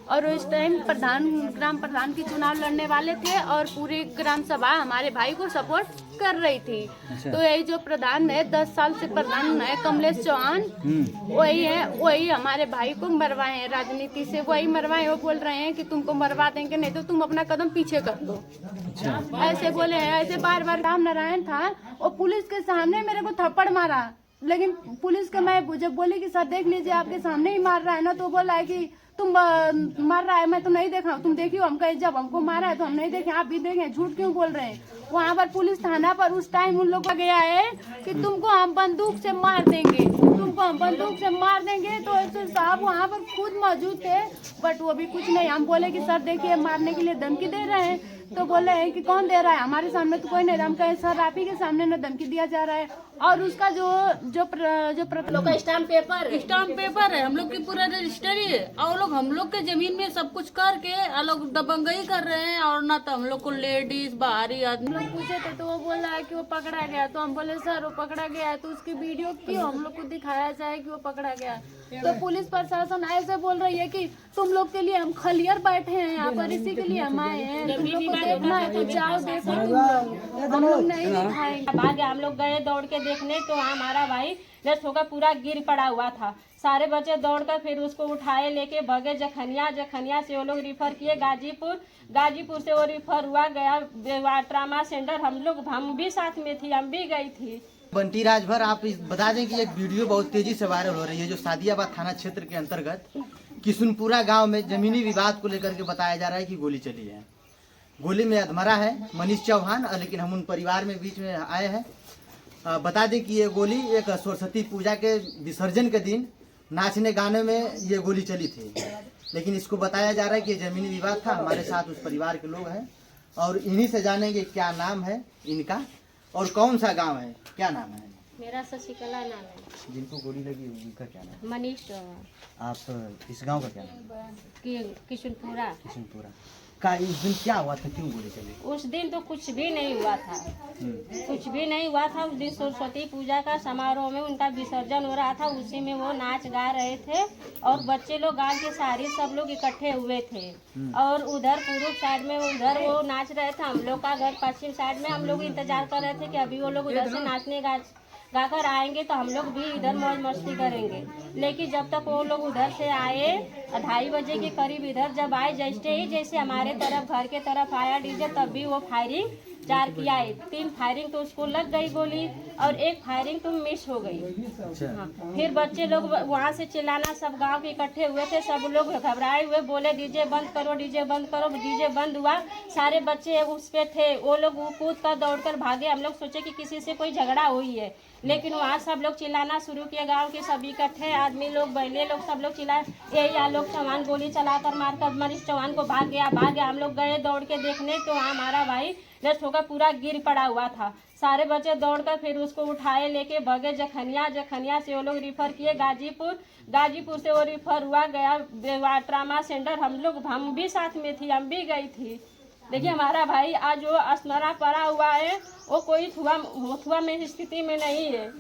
और उस टाइम ग्राम प्रधान की चुनाव लड़ने वाले थे और पूरी ग्राम सभा हमारे भाई को सपोर्ट कर रही थी। तो यही जो प्रधान है 10 साल से प्रधान है कमलेश चौहान, वही है, वही हमारे भाई को मरवाए हैं राजनीति से, वही मरवाए। वो बोल रहे हैं कि तुमको मरवा देंगे, नहीं तो तुम अपना कदम पीछे कर लो। ऐसे बोले हैं, ऐसे बार बार। राम नारायण था और पुलिस के सामने मेरे को थप्पड़ मारा, लेकिन पुलिस के मैं जब बोली कि सर देख लीजिए आपके सामने ही मार रहा है ना, तो बोला है कि तुम मार रहा है, मैं तो नहीं देखा, तुम देखियो। हम कहे जब हमको मारा है तो हम नहीं देखे, आप भी देखें, झूठ क्यों बोल रहे हैं। वहाँ पर पुलिस थाना पर उस टाइम उन लोग का गया है कि तुमको हम बंदूक से मार देंगे, तुमको हम बंदूक से मार देंगे। तो एसपी साहब वहाँ पर खुद मौजूद थे, बट वो भी कुछ नहीं। हम बोले कि सर देखिए मारने के लिए धमकी दे रहे हैं, तो बोले हैं कि कौन दे रहा है, हमारे सामने तो कोई नहीं। हम कहे सर आप ही के सामने न धमकी दिया जा रहा है। और उसका जो स्टाम्प पेपर है, हम लोग की पूरा रजिस्टरी है, और लोग हम लोग के जमीन में सब कुछ करके लोग दबंगई कर रहे हैं। और ना तो हम लोग को लेडीज बाहरी आदमी लोग पूछे थे तो वो बोल रहा है कि वो पकड़ा गया। तो हम बोले सर वो पकड़ा गया है तो उसकी वीडियो क्यों हम लोग को दिखाया जाए कि वो पकड़ा गया। तो पुलिस प्रशासन ऐसे बोल रही है कि तुम लोग के लिए हम खलियर बैठे हैं यहाँ पर, इसी के लिए हम आए हैं, तुम लोग को देखना है तो जाओ देखो, हम लोग नहीं दिखाएंगे। भागे हम लोग गए दौड़ के देखने, तो वहाँ हमारा भाई जस्ट होकर पूरा गिर पड़ा हुआ था। सारे बच्चे दौड़कर फिर उसको उठाए लेके भगे जखनिया से वो लोग रिफर किए गाजीपुर से वो रिफर हुआ गया ट्रामा सेंटर। हम भी साथ में थी, हम भी गई थी। बंटी राजभर, आप बता दें कि एक वीडियो बहुत तेजी से वायरल हो रही है जो सादियाबाद थाना क्षेत्र के अंतर्गत किशुनपुरा गांव में जमीनी विवाद को लेकर के बताया जा रहा है कि गोली चली है। गोली में अधमरा है मनीष चौहान, लेकिन हम उन परिवार में बीच में आए हैं। बता दें कि ये गोली एक सरस्वती पूजा के विसर्जन के दिन नाचने गाने में ये गोली चली थी, लेकिन इसको बताया जा रहा है कि ये जमीनी विवाद था। हमारे साथ उस परिवार के लोग हैं और इन्हीं से जानेंगे क्या नाम है इनका और कौन सा गांव है, क्या नाम है। मेरा शशिकला नाम है। जिनको गोली लगी उनका क्या नाम है? मनीष चौहान। आप इस गांव का क्या नाम है? किशुनपुरा। का इस दिन क्या हुआ था, क्यों गोली चली? उस दिन तो कुछ भी नहीं हुआ था, कुछ भी नहीं हुआ था। उस दिन सरस्वती पूजा का समारोह में उनका विसर्जन हो रहा था, उसी में वो नाच गा रहे थे और बच्चे लोग गांव के सारे सब लोग इकट्ठे हुए थे। और उधर पूर्व साइड में उधर वो नाच रहे थे, हम लोग का घर पश्चिम साइड में। हम लोग इंतजार कर रहे थे कि अभी वो लोग उधर से नाचने गाकर आएंगे तो हम लोग भी इधर मौज मस्ती करेंगे। लेकिन जब तक वो लोग उधर से आए 2:30 बजे के करीब इधर जब आए, जैसे हमारे तरफ घर के तरफ आया डीजे, तब भी वो फायरिंग 4 किया है। 3 फायरिंग तो उसको लग गई गोली और 1 फायरिंग तो मिस हो गई। हाँ। फिर बच्चे लोग वहाँ से चिल्लाना, सब गांव के इकट्ठे हुए थे, सब लोग घबराए हुए बोले डीजे बंद करो, डीजे बंद करो। डीजे बंद हुआ, सारे बच्चे उस पे थे, वो लोग कूद कर दौड़ कर भागे। हम लोग सोचे कि किसी से कोई झगड़ा हुई है, लेकिन वहाँ सब लोग चिल्लाना शुरू किए। गांव के सभी इकट्ठे आदमी लोग, बहने लोग, सब लोग चिल्लाए, ये लोग चौहान गोली चलाकर मारकर मनीष चौहान को भाग गया। हम लोग गए दौड़ के देखने, तो वहाँ हमारा भाई जस्ट होकर पूरा गिर पड़ा हुआ था। सारे बच्चे दौड़कर फिर उसको उठाए लेके भगे जखनिया से वो लोग रिफर किए गाजीपुर से वो रिफर हुआ गया ट्रामा सेंटर। हम भी साथ में थी, हम भी गई थी। देखिए हमारा भाई आज वो अस्मरा पड़ा हुआ है, वो कोई थुआ में स्थिति में नहीं है।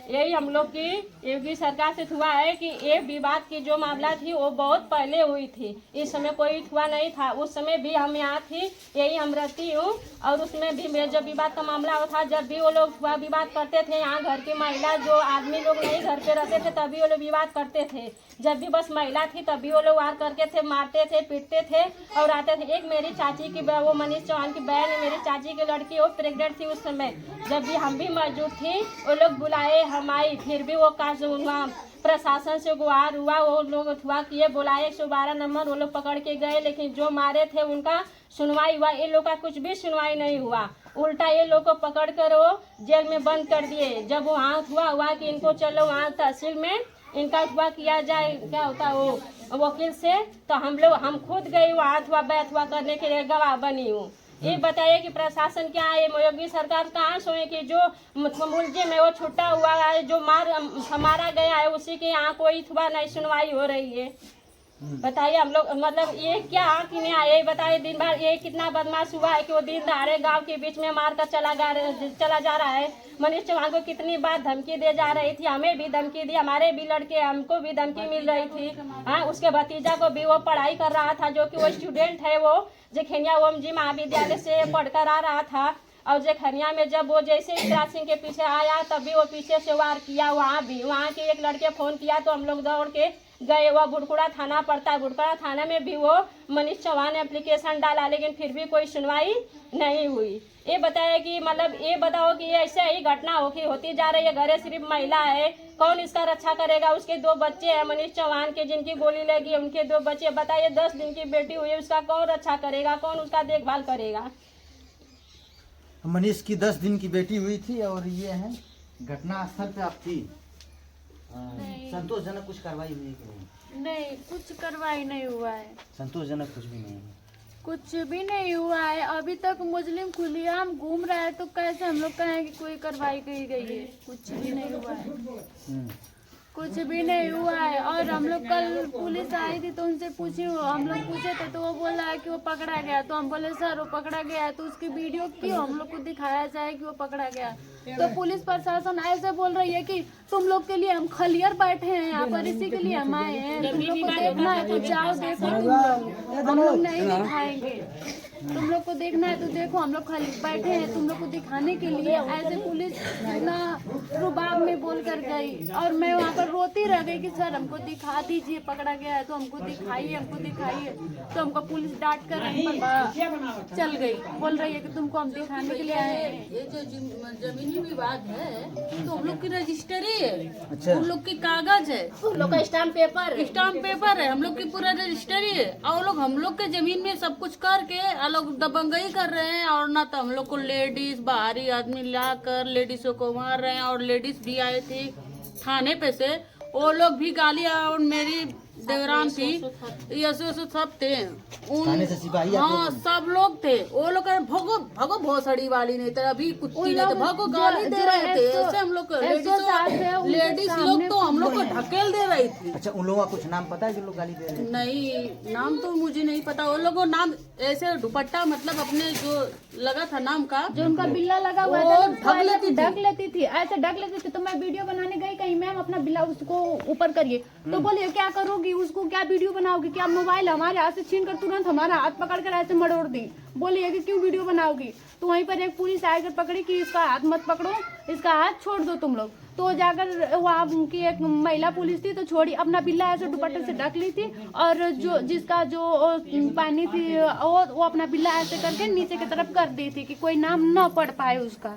यही हम लोग की योगी सरकार से हुआ है कि ये विवाद की जो मामला थी वो बहुत पहले हुई थी, इस समय कोई हुआ नहीं था। उस समय भी हम यहाँ थी, यही हम रहती हूँ, और उसमें भी जब विवाद का मामला था, जब भी वो लोग विवाद करते थे, यहाँ घर की महिला जो आदमी लोग नहीं घर पे रहते थे तभी वो लोग विवाद करते थे। जब भी बस महिला थी तभी वो लोग वार करके थे, मारते थे, पीटते थे और आते थे। एक मेरी चाची की, वो मनीष चौहान की बहन है, मेरी चाची की लड़की, वो प्रेग्नेंट थी उस समय, जब भी हम भी मौजूद थी। वो लोग बुलाए, हम आई, फिर भी वो प्रशासन से गुहार हुआ, वो लोग हुआ किए, बुलाए 112 नंबर, वो लोग पकड़ के गए, लेकिन जो मारे थे उनका सुनवाई हुआ। ये लोग का कुछ भी सुनवाई नहीं हुआ, उल्टा ये लोग को पकड़ कर वो जेल में बंद कर दिए। जब वहाँ हुआ कि इनको चलो वहाँ तहसील में इनका हुआ किया जाए, क्या होता वो वकील से, तो हम खुद गई वहाँ बैठ हुआ करने के लिए, गवाह बनी हूँ। ये बताइए कि प्रशासन क्या है, योगी सरकार कहाँ सोए कि जो मुलजिम है वो छुट्टा हुआ है, जो मारा गया है उसी के यहाँ कोई नहीं सुनवाई हो रही है। बताइए हम लोग मतलब ये क्या कि नहीं आए, बताइए दिन भर ये कितना बदमाश हुआ है कि वो दिन दहाड़े गांव के बीच में मार कर चला जा रहा है। मनीष चौहान को कितनी बार धमकी दे जा रही थी, हमें भी धमकी दी, हमारे भी लड़के हमको भी धमकी मिल रही थी। हाँ, उसके भतीजा को भी वो पढ़ाई कर रहा था, जो कि वो स्टूडेंट है, वो जेखनिया ओम जी महाविद्यालय से पढ़कर आ रहा था। और जेखनिया में जब वो जैसे इकरा सिंह के पीछे आया तभी वो पीछे से वार किया। वहाँ के एक लड़के फोन किया तो हम लोग दौड़ के गए। वह बुढ़कुड़ा थाना पड़ता है, बुढ़कुड़ा थाना में भी वो मनीष चौहान ने एप्लीकेशन डाला, लेकिन फिर भी कोई सुनवाई नहीं हुई। ये बताया कि मतलब ये बताओ कि ऐसे ही घटना होती जा रही है। घरे सिर्फ महिला है, कौन इसका रक्षा करेगा? उसके 2 बच्चे हैं मनीष चौहान के, जिनकी गोली लगी, उनके 2 बच्चे। बताइए 10 दिन की बेटी हुई है, उसका कौन रक्षा करेगा, कौन उसका देखभाल करेगा? मनीष की 10 दिन की बेटी हुई थी और ये है घटना स्थल पे आप थी। संतोषजनक कुछ कार्रवाई हुई कि नहीं? नहीं, कुछ कार्रवाई नहीं हुआ है, संतोषजनक कुछ भी नहीं है। कुछ भी नहीं हुआ है। अभी तक मुस्लिम खुलेआम घूम रहा है, तो कैसे हम लोग कहें कि कोई कार्रवाई की गई है? कुछ भी नहीं हुआ है, कुछ भी नहीं हुआ है। और हम लोग कल पुलिस आई थी तो उनसे हम लोग पूछे थे तो वो बोल रहा है कि वो पकड़ा गया। तो हम बोले सर वो पकड़ा गया है तो उसकी वीडियो क्यों हम लोग को दिखाया जाए कि वो पकड़ा गया? तो पुलिस प्रशासन ऐसे बोल रही है कि तुम लोग के लिए हम खलियर बैठे हैं यहाँ पर, इसी के लिए हम आए हैं, तुम लोग को देखना है तो जाओ देखो, हम लोग नहीं दिखाएंगे। तुम लोग को देखना है तो देखो, हम लोग खाली बैठे हैं तुम लोग को दिखाने के लिए। ऐसे पुलिस इतना रुबाब में बोल कर गई और मैं वहाँ पर रोती रह गई कि सर हमको दिखा दीजिए, पकड़ा गया है तो हमको दिखाइए, हमको दिखाइए। तो हमको पुलिस डांट कर चल गई, बोल रही है कि तुमको हम दिखाने के लिए आए हैं। ये जो जमीनी विवाद है तो हम लोग की रजिस्ट्री है, अच्छा। उन लोग की कागज है, उन लोग का स्टाम्प पेपर है, हम लोग की पूरा रजिस्ट्री है। और लोग हम लोग के जमीन में सब कुछ करके लोग दबंगई कर रहे हैं। और ना तो हम लोग को लेडीज बाहरी आदमी लाकर लेडीजों को मार रहे हैं। और लेडीज भी आए थे थाने पे से, वो लोग भी गालियां, और मेरी देवरान थी, यसो सब थे, थाने से सिपाही आप हाँ सब लोग थे। वो लोग कहे भगो भगो भोसड़ी वाली नहीं तो अभी कुत्ती नहीं तो भगो, गाली दे रहे थे। ऐसे हम लोग लेडीज लोग तो हम लोग को ढकेल दे रही थी। अच्छा, उन लोगों का कुछ नाम पता है जो लोग गाली दे रहे हैं? नहीं, नाम तो मुझे नहीं पता। वो लोगों नाम ऐसे दुपट्टा मतलब अपने जो लगा था नाम का, जो उनका बिल्ला लगा हुआ था ढक लेती थी, ऐसे ढक लेती थी। तो मैं वीडियो बनाने गई, कहीं मैम अपना बिल्ला उसको ऊपर करिए, तो बोलिए क्या करोगी, उसको क्या वीडियो बनाओगी, क्या मोबाइल हमारे हाथ से छीन कर तुरंत हमारा हाथ पकड़ कर ऐसे मरोड़ दी। बोलिए कि क्यों वीडियो बनाओगी? तो वहीं पर एक पुलिस आकर पकड़ी कि इसका हाथ मत पकड़ो, इसका हाथ छोड़ दो तुम लोग। तो जाकर वहाँ की एक महिला पुलिस थी तो छोड़ी, अपना बिल्ला ऐसे दुपट्टे से ढक ली थी। और जो जिसका जो पानी थी वो अपना बिल्ला ऐसे करके नीचे की तरफ कर दी थी कि कोई नाम न पढ़ पाए उसका,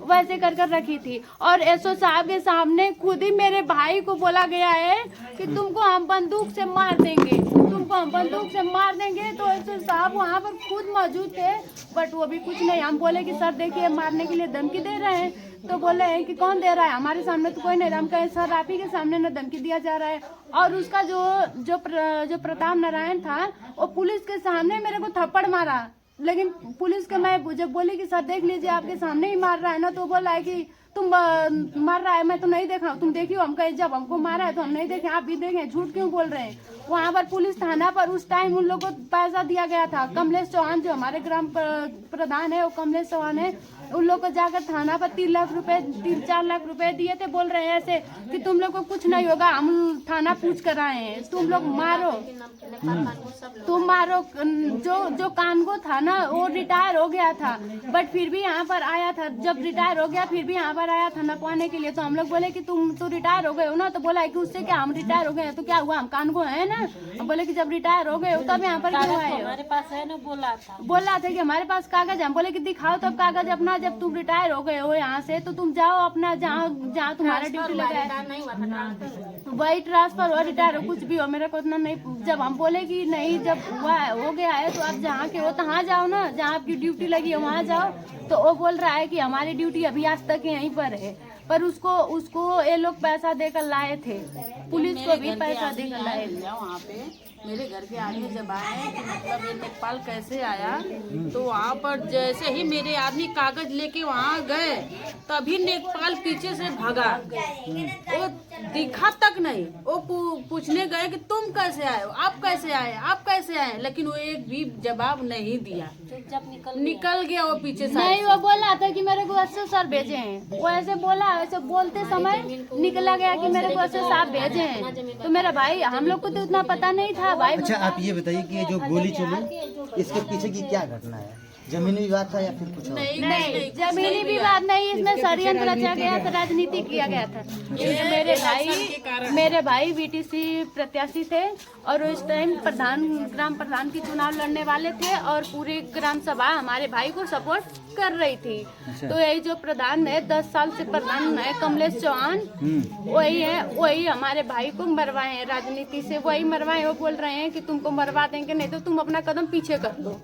वैसे कर रखी थी। और एसओ साहब के सामने खुद ही मेरे भाई को बोला गया है कि तुमको हम बंदूक से मार देंगे, तुमको हम बंदूक से मार देंगे। तो एसओ साहब वहाँ पर खुद मौजूद थे, बट वो भी कुछ नहीं। हम बोले कि सर देखिए मारने के लिए धमकी दे रहे हैं, तो बोले हैं कि कौन दे रहा है, हमारे सामने तो कोई नहीं। हम कहे सर आप ही के सामने न धमकी दिया जा रहा है। और उसका जो प्रताप नारायण था वो पुलिस के सामने मेरे को थप्पड़ मारा, लेकिन पुलिस के मैं जब बोली कि सर देख लीजिए आपके सामने ही मार रहा है ना, तो बोला है कि तुम मार रहा है, मैं तो नहीं देख रहा हूँ, तुम देखियो। हम कहे जब हमको मारा है तो हम नहीं देखे, आप भी देखें, झूठ क्यों बोल रहे हैं? वहाँ पर पुलिस थाना पर उस टाइम उन लोगों को पैसा दिया गया था। कमलेश चौहान जो हमारे ग्राम प्रधान है, वो कमलेश चौहान है, उन लोग को जाकर थाना पर 3-4 लाख रुपए दिए थे। बोल रहे हैं ऐसे कि तुम लोग को कुछ नहीं होगा, हम थाना पूछ कर आए हैं, तुम लोग मारो, तुम मारो। जो कानगो था ना वो रिटायर हो गया था, बट फिर भी यहाँ पर आया था। जब रिटायर हो गया फिर भी यहाँ पर आया था नपवाने के लिए। तो हम लोग बोले कि तुम तो रिटायर हो गए हो ना, तो बोला कि उससे क्या, हम रिटायर हो गए तो क्या हुआ, हम कानगो है ना। बोले कि जब रिटायर हो गए हो तब यहाँ पर क्यों आए हो? हमारे पास है ना, बोला था कि हमारे पास कागज। हम बोले कि दिखाओ तब कागज अपना, जब तुम रिटायर हो गए हो यहाँ से तो तुम जाओ अपना जहाँ तुम्हारा ड्यूटी लगा है वही ट्रांसफर हो, रिटायर हो, कुछ भी हो, मेरे को इतना नहीं। जब हम बोले कि नहीं, जब हुआ हो गया है तो आप जहाँ के हो तहाँ जाओ ना, जहाँ आपकी ड्यूटी लगी है वहाँ जाओ। तो वो बोल रहा है कि हमारी ड्यूटी अभी आज तक यहीं पर है। पर उसको ये लोग पैसा देकर लाए थे, पुलिस को भी पैसा देकर लाए थे। वहाँ पे मेरे घर के आदमी जब आए कि मतलब ये नेपाल कैसे आया, तो वहाँ पर जैसे ही मेरे आदमी कागज लेके वहाँ गए तभी नेपाल पीछे से भागा। वो दिखा तक नहीं, वो पूछने गए कि तुम कैसे आए, आप कैसे आए, आप कैसे आए, लेकिन वो एक भी जवाब नहीं दिया, निकल गया वो पीछे से। नहीं, वो बोला था कि मेरे को 80 सर भेजे हैं, वो ऐसे बोला, ऐसे बोलते समय निकला गया कि मेरे को 80 साहब भेजे हैं। तो मेरा भाई, हम लोग को तो उतना पता नहीं था भाई। अच्छा, आप ये बताइए कि ये जो गोली चली इसके पीछे की क्या घटना है? जमीनी विवाद था या फिर कुछ और? नहीं, जमीनी विवाद नहीं, इसमें षड्यंत्र रचा गया था, राजनीति किया गया था। मेरे भाई बीटीसी प्रत्याशी थे और उस टाइम ग्राम प्रधान की चुनाव लड़ने वाले थे और पूरी ग्राम सभा हमारे भाई को सपोर्ट कर रही थी। तो यही जो प्रधान है, 10 साल से प्रधान है, कमलेश चौहान, वही है, वही हमारे भाई को मरवाए हैं, राजनीति से वही मरवाए। वो बोल रहे हैं कि तुमको मरवा देंगे, नहीं तो तुम अपना कदम पीछे कर लो।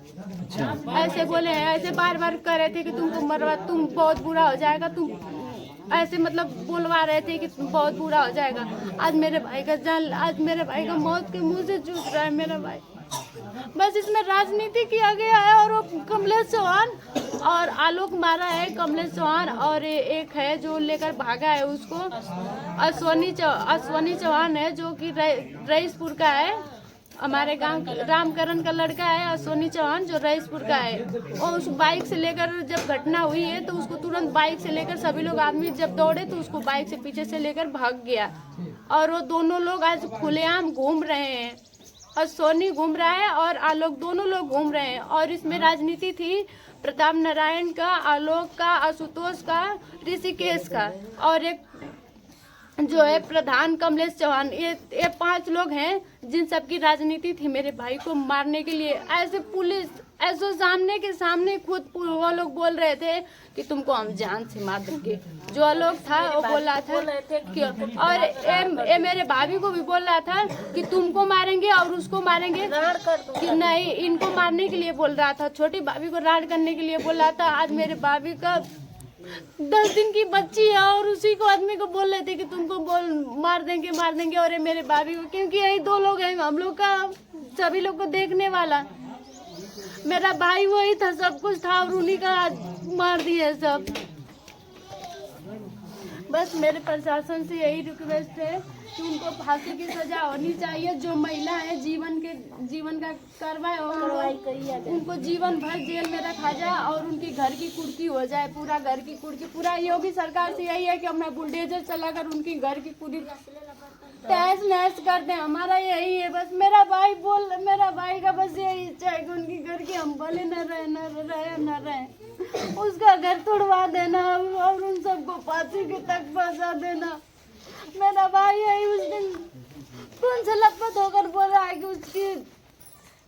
ऐसे बोले हैं, ऐसे बार बार कर रहे थे कि तुमको मरवा, तुम बहुत बुरा हो जाएगा, तुम ऐसे मतलब बोलवा रहे थे कि बहुत बुरा हो जाएगा। आज मेरे भाई का जान, आज मेरे भाई का मौत के मुंह से जूझ रहा है मेरा भाई। बस इसमें राजनीति किया गया है और वो कमलेश चौहान और आलोक मारा है, कमलेश चौहान, और एक है जो लेकर भागा है उसको, अश्वनी चौहान है जो कि रईसपुर का है, हमारे गांव रामकरण का लड़का है अश्वनी चौहान जो रईसपुर का है। और उस बाइक से लेकर जब घटना हुई है तो उसको तुरंत बाइक से लेकर सभी लोग आदमी जब दौड़े तो उसको बाइक से पीछे से लेकर भाग गया। और वो दोनों लोग आज खुलेआम घूम रहे हैं, और सोनी घूम रहा है और आलोक, दोनों लोग घूम रहे हैं। और इसमें राजनीति थी प्रताप नारायण का, आलोक का, आशुतोष का, ऋषिकेश का, और एक जो है प्रधान कमलेश चौहान। ये 5 लोग हैं जिन सबकी राजनीति थी मेरे भाई को मारने के लिए। ऐसे पुलिस ऐसे सामने के सामने खुद वो लोग बोल रहे थे कि तुमको हम जान से मार देंगे। जो लोग था वो बोल रहा था कि, और ये मेरे भाभी को भी बोल रहा था कि तुमको मारेंगे और उसको मारेंगे, कि नहीं, इनको मारने के लिए बोल रहा था, छोटी भाभी को राड़ करने के लिए बोल रहा था। आज मेरे भाभी का 10 दिन की बच्ची है और उसी को आदमी को बोल रहे थे कि तुमको मार देंगे। और ये मेरे भाभी को, क्योंकि यही 2 लोग हैं हम लोग का, सभी लोग को देखने वाला। मेरा भाई वही था, सब कुछ था, और उन्हीं का मार दिया सब। बस मेरे प्रशासन से यही रिक्वेस्ट है कि उनको फांसी की सजा होनी चाहिए। जो महिला है जीवन का कार्रवाई उनको जीवन भर जेल में रखा जाए और उनकी घर की कुर्की हो जाए, पूरा घर की कुर्की। पूरा योगी सरकार से यही है कि अपना बुलडोजर चलाकर उनकी घर की पूरी तहस नहस कर दें। हमारा यही है बस। मेरा भाई का बस यही इच्छा है कि उनकी घर की हम भले न रहे, उसका घर तोड़वा देना और उन सबको फांसी के तक फंसा देना। मेरा भाई यही उस दिन कौन से लपत होकर बोल रहा है कि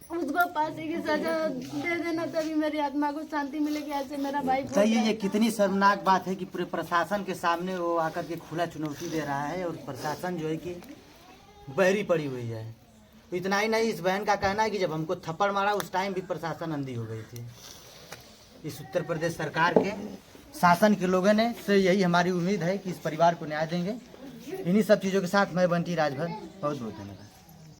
उसको फांसी की सजा दे देना, तभी मेरी आत्मा को शांति मिलेगी। ऐसे मेरा भाई सही है। ये कितनी शर्मनाक बात है कि पूरे प्रशासन के सामने वो आकर के खुला चुनौती दे रहा है और प्रशासन जो है कि बहरी पड़ी हुई है। तो इतना ही नहीं, इस बहन का कहना है कि जब हमको थप्पड़ मारा उस टाइम भी प्रशासन अंधी हो गई थी। इस उत्तर प्रदेश सरकार के शासन के लोगों ने से यही हमारी उम्मीद है कि इस परिवार को न्याय देंगे। इन्हीं सब चीज़ों के साथ मैं बंटी राजभर, बहुत बहुत धन्यवाद।